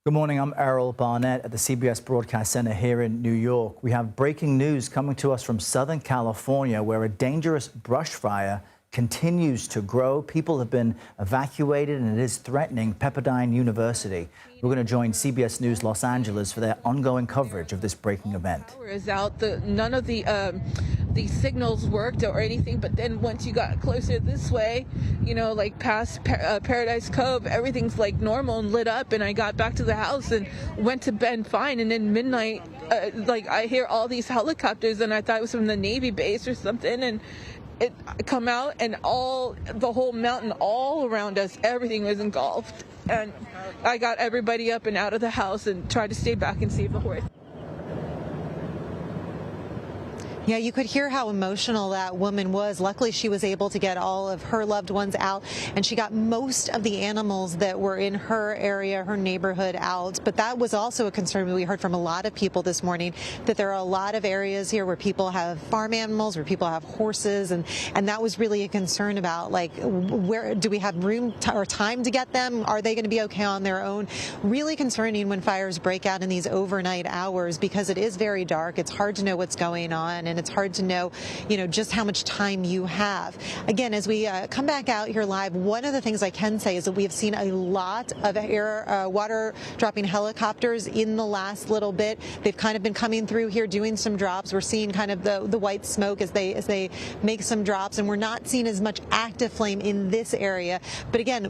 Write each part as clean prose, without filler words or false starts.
Good morning. I'm Errol Barnett at the CBS Broadcast Center here in New York. We have breaking news coming to us from Southern California, where a dangerous brush fire continues to grow. People have been evacuated, and it is threatening Pepperdine University. We're going to join CBS News Los Angeles for their ongoing coverage of this breaking event. None of the signals worked or anything, but then once you got closer this way, you know, like past Paradise Cove, everything's like normal and lit up, and I got back to the house and went to bed fine, and then midnight, I hear all these helicopters, and I thought it was from the Navy base or something, and it come out, and the whole mountain all around us, everything was engulfed, and I got everybody up and out of the house and tried to stay back and save the horse. Yeah, you could hear how emotional that woman was. Luckily, she was able to get all of her loved ones out, and she got most of the animals that were in her area, her neighborhood, out. But that was also a concern we heard from a lot of people this morning, that there are a lot of areas here where people have farm animals, where people have horses, and that was really a concern about, like, where do we have room or time to get them? Are they going to be okay on their own? Really concerning when fires break out in these overnight hours, because it is very dark. It's hard to know what's going on, and it's hard to know, just how much time you have. Again, as we come back out here live, one of the things I can say is that we have seen a lot of water dropping helicopters in the last little bit. They've kind of been coming through here doing some drops. We're seeing kind of the white smoke as they make some drops, and we're not seeing as much active flame in this area. But again,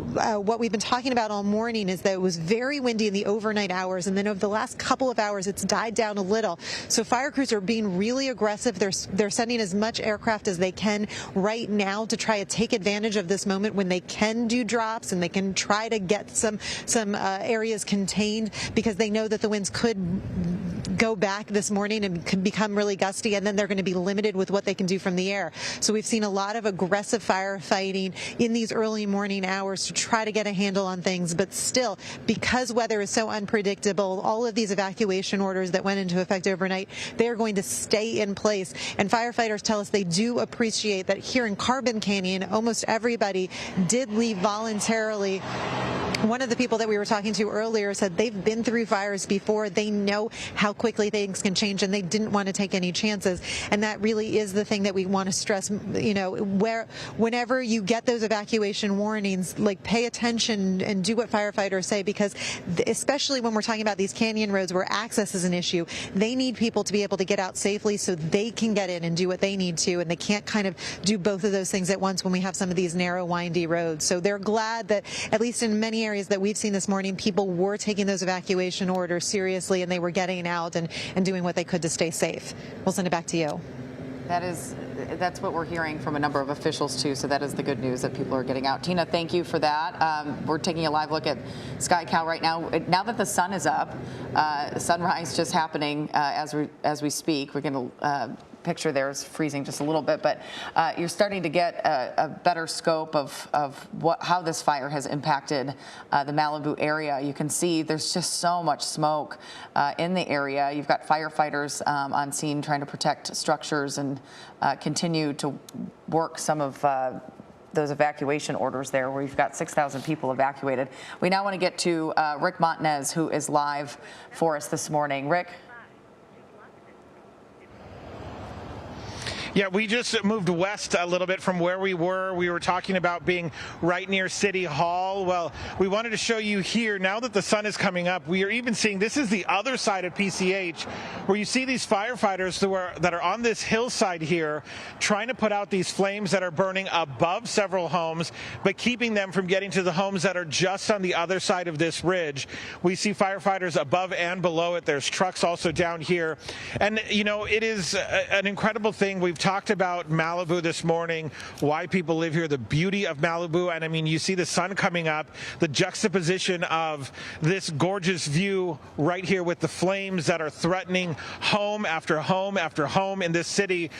what we've been talking about all morning is that it was very windy in the overnight hours, and then over the last couple of hours it's died down a little. So fire crews are being really aggressive. They're sending as much aircraft as they can right now to try to take advantage of this moment when they can do drops and they can try to get some areas contained, because they know that the winds could go back this morning and could become really gusty, and then they're going to be limited with what they can do from the air. So we've seen a lot of aggressive firefighting in these early morning hours to try to get a handle on things. But still, because weather is so unpredictable, all of these evacuation orders that went into effect overnight, they're going to stay in place. And firefighters tell us they do appreciate that here in Carbon Canyon, almost everybody did leave voluntarily. One of the people that we were talking to earlier said they've been through fires before. They know how quickly things can change, and they didn't want to take any chances. And that really is the thing that we want to stress, whenever you get those evacuation warnings, like, pay attention and do what firefighters say, because especially when we're talking about these canyon roads where access is an issue, they need people to be able to get out safely so they can get in and do what they need to, and they can't kind of do both of those things at once when we have some of these narrow, windy roads. So they're glad that, at least in many areas that we've seen this morning, people were taking those evacuation orders seriously, and they were getting out and doing what they could to stay safe. We'll send it back to you. That's what we're hearing from a number of officials too, so that is the good news, that people are getting out. Tina, thank you for that. We're taking a live look at SkyCal right now. Now that the sun is up, sunrise just happening as we speak. We're going to picture there is freezing just a little bit, but you're starting to get a better scope of how this fire has impacted the Malibu area. You can see there's just so much smoke in the area. You've got firefighters on scene trying to protect structures and continue to work some of those evacuation orders there, where you've got 6,000 people evacuated. We now want to get to Rick Montanez, who is live for us this morning. Rick? Yeah, we just moved west a little bit from where we were. We were talking about being right near City Hall. Well, we wanted to show you here, now that the sun is coming up, we are even seeing, this is the other side of PCH, where you see these firefighters that are on this hillside here, trying to put out these flames that are burning above several homes, but keeping them from getting to the homes that are just on the other side of this ridge. We see firefighters above and below it. There's trucks also down here. And, it is an incredible thing. We've talked about Malibu this morning, why people live here, the beauty of Malibu. And I mean, you see the sun coming up, the juxtaposition of this gorgeous view right here with the flames that are threatening home after home after home in this city.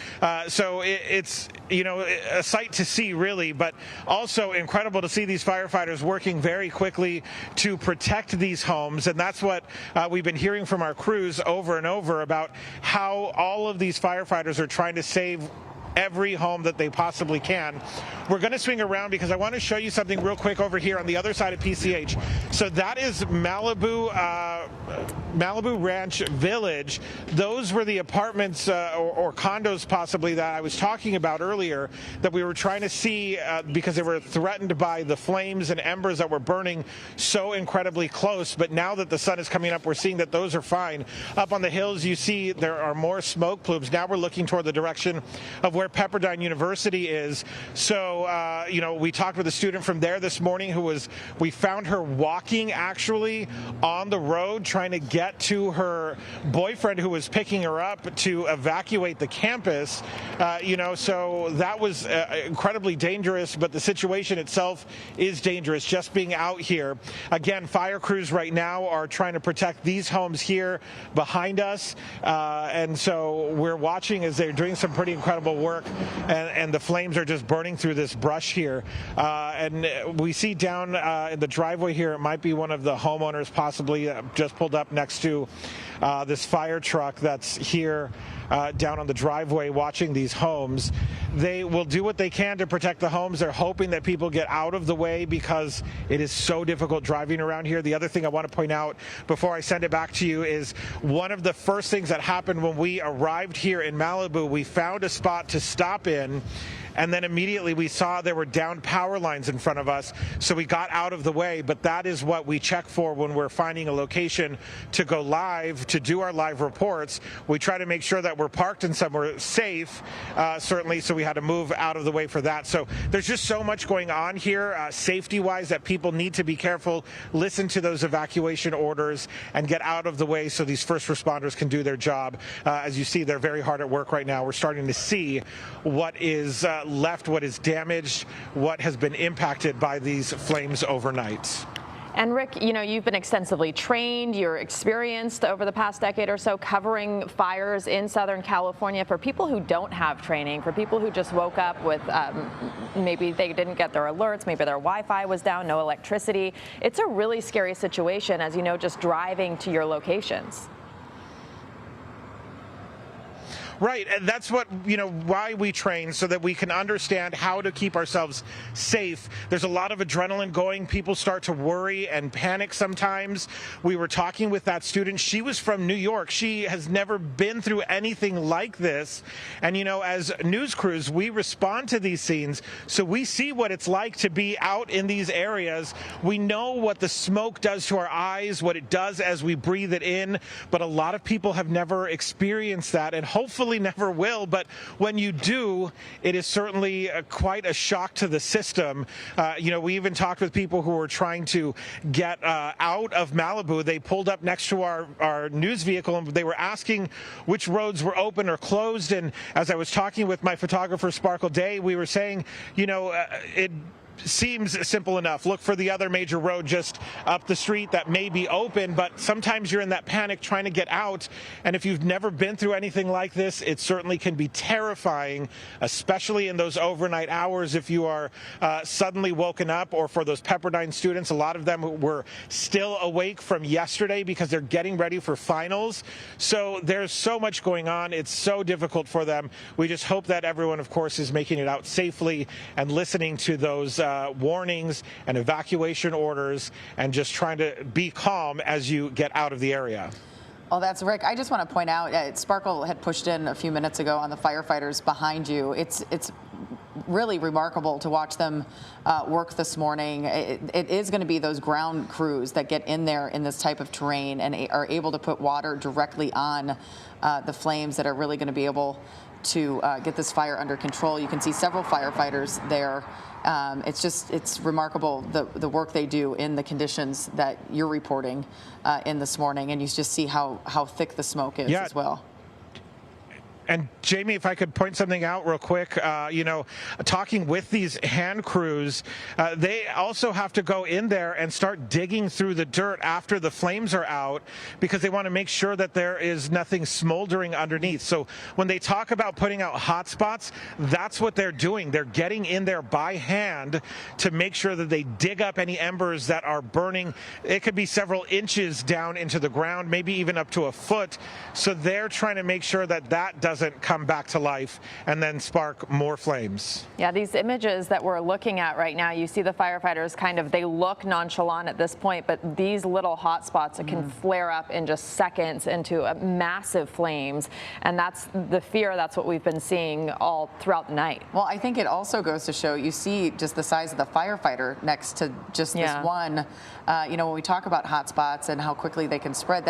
So it's, a sight to see, really, but also incredible to see these firefighters working very quickly to protect these homes. And that's what we've been hearing from our crews over and over, about how all of these firefighters are trying to save every home that they possibly can. We're going to swing around because I want to show you something real quick over here on the other side of PCH. So that is Malibu Ranch Village. Those were the apartments or condos possibly that I was talking about earlier that we were trying to see because they were threatened by the flames and embers that were burning so incredibly close. But now that the sun is coming up, we're seeing that those are fine. Up on the hills, you see there are more smoke plumes. Now we're looking toward the direction of where Pepperdine University is. So, we talked with a student from there this morning we found her walking actually on the road trying to get to her boyfriend who was picking her up to evacuate the campus. So that was incredibly dangerous, but the situation itself is dangerous just being out here. Again, fire crews right now are trying to protect these homes here behind us, and so we're watching as they're doing some pretty incredible work, and the flames are just burning through this brush here. And we see down in the driveway here, it might be one of the homeowners possibly just pulled up next to this fire truck that's here down on the driveway watching these homes. They will do what they can to protect the homes. They're hoping that people get out of the way because it is so difficult driving around here. The other thing I want to point out before I send it back to you is one of the first things that happened when we arrived here in Malibu, we found a spot to stop in, and then immediately we saw there were downed power lines in front of us, so we got out of the way. But that is what we check for when we're finding a location to go live, to do our live reports. We try to make sure that we're parked in somewhere safe, certainly, so we had to move out of the way for that. So there's just so much going on here, safety-wise, that people need to be careful, listen to those evacuation orders, and get out of the way so these first responders can do their job. As you see, they're very hard at work right now. We're starting to see what is left, what is damaged, what has been impacted by these flames overnight. And Rick, you've been extensively trained, you're experienced over the past decade or so covering fires in Southern California. For people who don't have training, for people who just woke up with maybe they didn't get their alerts, maybe their Wi-Fi was down, no electricity, it's a really scary situation, as you know, just driving to your locations. Right, and that's what, why we train, so that we can understand how to keep ourselves safe. There's a lot of adrenaline going. People start to worry and panic sometimes. We were talking with that student. She was from New York. She has never been through anything like this. And, as news crews, we respond to these scenes, so we see what it's like to be out in these areas. We know what the smoke does to our eyes, what it does as we breathe it in, but a lot of people have never experienced that, and hopefully never will. But when you do, it is certainly quite a shock to the system. We even talked with people who were trying to get out of Malibu. They pulled up next to our news vehicle, and they were asking which roads were open or closed. And as I was talking with my photographer, Sparkle Day, we were saying, it seems simple enough. Look for the other major road just up the street that may be open, but sometimes you're in that panic trying to get out. And if you've never been through anything like this, it certainly can be terrifying, especially in those overnight hours if you are suddenly woken up, or for those Pepperdine students, a lot of them were still awake from yesterday because they're getting ready for finals. So there's so much going on. It's so difficult for them. We just hope that everyone, of course, is making it out safely and listening to those warnings and evacuation orders, and just trying to be calm as you get out of the area. Well, that's Rick. I just want to point out, Sparkle had pushed in a few minutes ago on the firefighters behind you. It's really remarkable to watch them work this morning. It is going to be those ground crews that get in there in this type of terrain and are able to put water directly on the flames that are really going to be able to get this fire under control. You can see several firefighters there. It's remarkable the work they do in the conditions that you're reporting in this morning, and you just see how thick the smoke is as well. And Jamie, if I could point something out real quick, talking with these hand crews, they also have to go in there and start digging through the dirt after the flames are out, because they want to make sure that there is nothing smoldering underneath. So when they talk about putting out hotspots, that's what they're doing. They're getting in there by hand to make sure that they dig up any embers that are burning. It could be several inches down into the ground, maybe even up to a foot. So they're trying to make sure that that doesn't doesn't come back to life and then spark more flames. Yeah, these images that we're looking at right now, you see the firefighters they look nonchalant at this point, but these little hot spots can flare up in just seconds into massive flames. And that's the fear. That's what we've been seeing all throughout the night. Well, I think it also goes to show, you see just the size of the firefighter next to just this one. When we talk about hot spots and how quickly they can spread,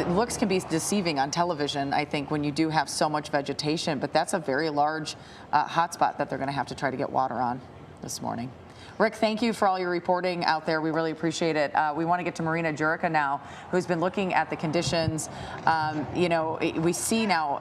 looks can be deceiving on television, I think, when you do have so much vegetation, but that's a very large hot spot that they're going to have to try to get water on this morning. Rick, thank you for all your reporting out there. We really appreciate it. We want to get to Marina Jurica now, who's been looking at the conditions. We see now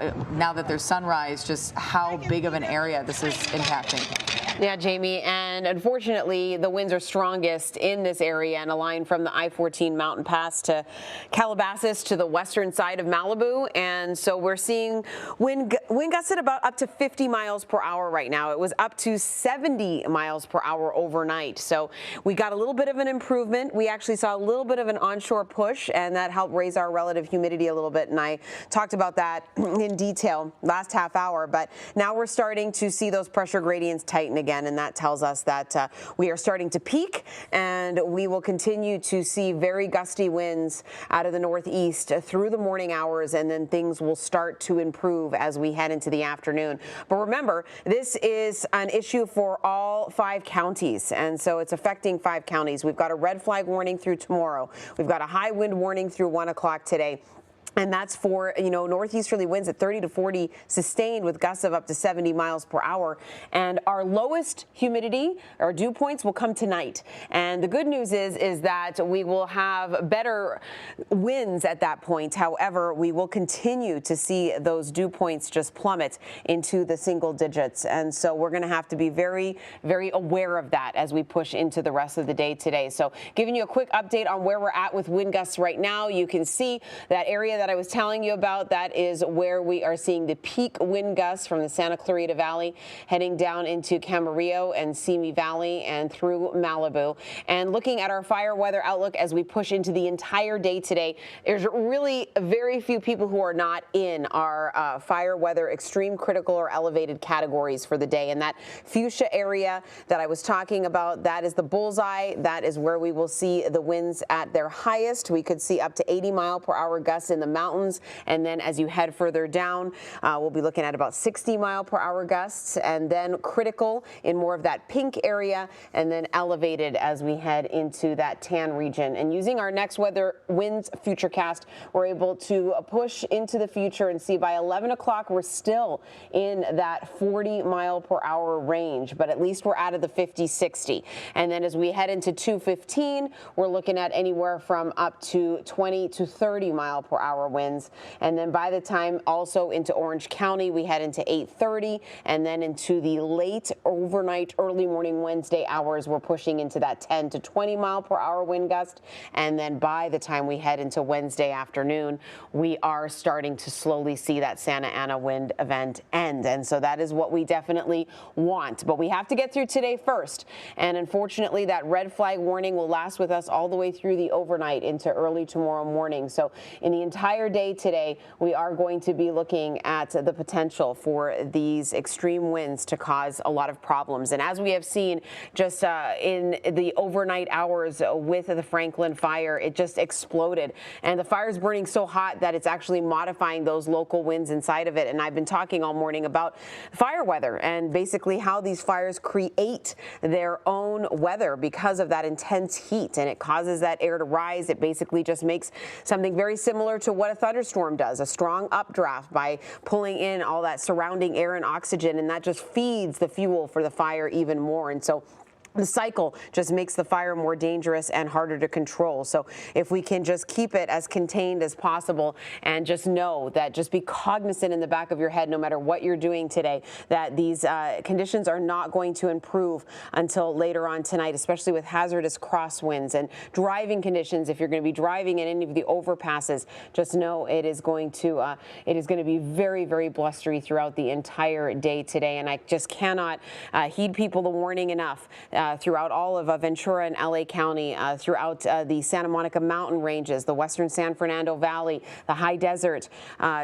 that there's sunrise, just how big of an area this is impacting. Yeah, Jamie, and unfortunately, the winds are strongest in this area and a line from the I-14 mountain pass to Calabasas to the western side of Malibu. And so we're seeing wind gusts at about up to 50 miles per hour right now. It was up to 70 miles per hour overnight. So we got a little bit of an improvement. We actually saw a little bit of an onshore push, and that helped raise our relative humidity a little bit. And I talked about that in detail last half hour. But now we're starting to see those pressure gradients tighten again, and that tells us that we are starting to peak, and we will continue to see very gusty winds out of the northeast through the morning hours, and then things will start to improve as we head into the afternoon. But remember, this is an issue for all 5 counties, and so it's affecting 5 counties. We've got a red flag warning through tomorrow. We've got a high wind warning through 1 o'clock today. And that's for, northeasterly winds at 30 to 40 sustained with gusts of up to 70 miles per hour. And our lowest humidity, our dew points, will come tonight. And the good news is that we will have better winds at that point. However, we will continue to see those dew points just plummet into the single digits. And so we're going to have to be very, very aware of that as we push into the rest of the day today. So giving you a quick update on where we're at with wind gusts right now. You can see that area that I was telling you about, that is where we are seeing the peak wind gusts from the Santa Clarita Valley heading down into Camarillo and Simi Valley and through Malibu. And looking at our fire weather outlook as we push into the entire day today, there's really very few people who are not in our fire weather extreme, critical, or elevated categories for the day. And that fuchsia area that I was talking about, that is the bullseye. That is where we will see the winds at their highest. We could see up to 80 mile per hour gusts in the mountains, and then as you head further down, we'll be looking at about 60 mile per hour gusts, and then critical in more of that pink area, and then elevated as we head into that tan region. And using our next weather winds futurecast, we're able to push into the future and see by 11 o'clock we're still in that 40 mile per hour range, but at least we're out of the 50-60. And then as we head into 2:15, we're looking at anywhere from up to 20 to 30 mile per hour winds. And then by the time also into Orange County, we head into 8:30, and then into the late overnight, early morning Wednesday hours, we're pushing into that 10 to 20 mile per hour wind gust. And then by the time we head into Wednesday afternoon, we are starting to slowly see that Santa Ana wind event end. And so that is what we definitely want. But we have to get through today first. And unfortunately, that red flag warning will last with us all the way through the overnight into early tomorrow morning. So in the entire day today, we are going to be looking at the potential for these extreme winds to cause a lot of problems. And as we have seen just in the overnight hours with the Franklin fire, it just exploded. And the fire is burning so hot that it's actually modifying those local winds inside of it. And I've been talking all morning about fire weather and basically how these fires create their own weather because of that intense heat. And it causes that air to rise. It basically just makes something very similar to what a thunderstorm does, a strong updraft by pulling in all that surrounding air and oxygen, and that just feeds the fuel for the fire even more. And so the cycle just makes the fire more dangerous and harder to control. So if we can just keep it as contained as possible and just know that, just be cognizant in the back of your head, no matter what you're doing today, that these conditions are not going to improve until later on tonight, especially with hazardous crosswinds and driving conditions. If you're going to be driving in any of the overpasses, just know it is going to be very, very blustery throughout the entire day today. And I just cannot heed people the warning enough throughout all of Ventura and LA County, throughout the Santa Monica mountain ranges, the western San Fernando Valley, the high desert.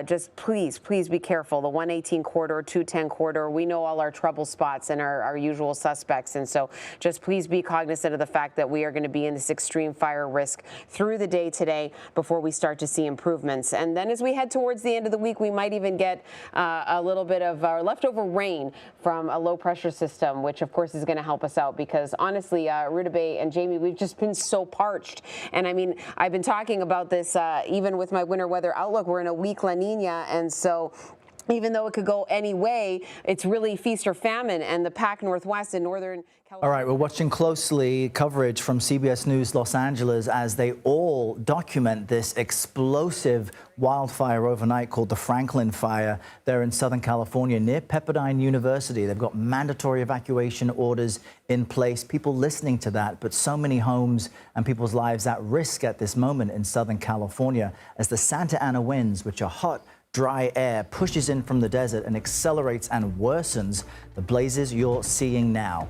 Just please be careful. The 118 corridor, 210 corridor, we know all our trouble spots and our usual suspects. And so just please be cognizant of the fact that we are going to be in this extreme fire risk through the day today before we start to see improvements. And then as we head towards the end of the week, we might even get a little bit of our leftover rain from a low pressure system, which of course is going to help us out because honestly, Rudabeh and Jamie, we've just been so parched. And I mean, I've been talking about this even with my winter weather outlook. We're in a weak La Nina, and so even though it could go any way, it's really feast or famine, and the Pac Northwest and Northern California. All right, we're watching closely coverage from CBS News Los Angeles as they all document this explosive wildfire overnight called the Franklin Fire. They're in Southern California near Pepperdine University. They've got mandatory evacuation orders in place. People listening to that, but so many homes and people's lives at risk at this moment in Southern California as the Santa Ana winds, which are hot, dry air, pushes in from the desert and accelerates and worsens the blazes you're seeing now.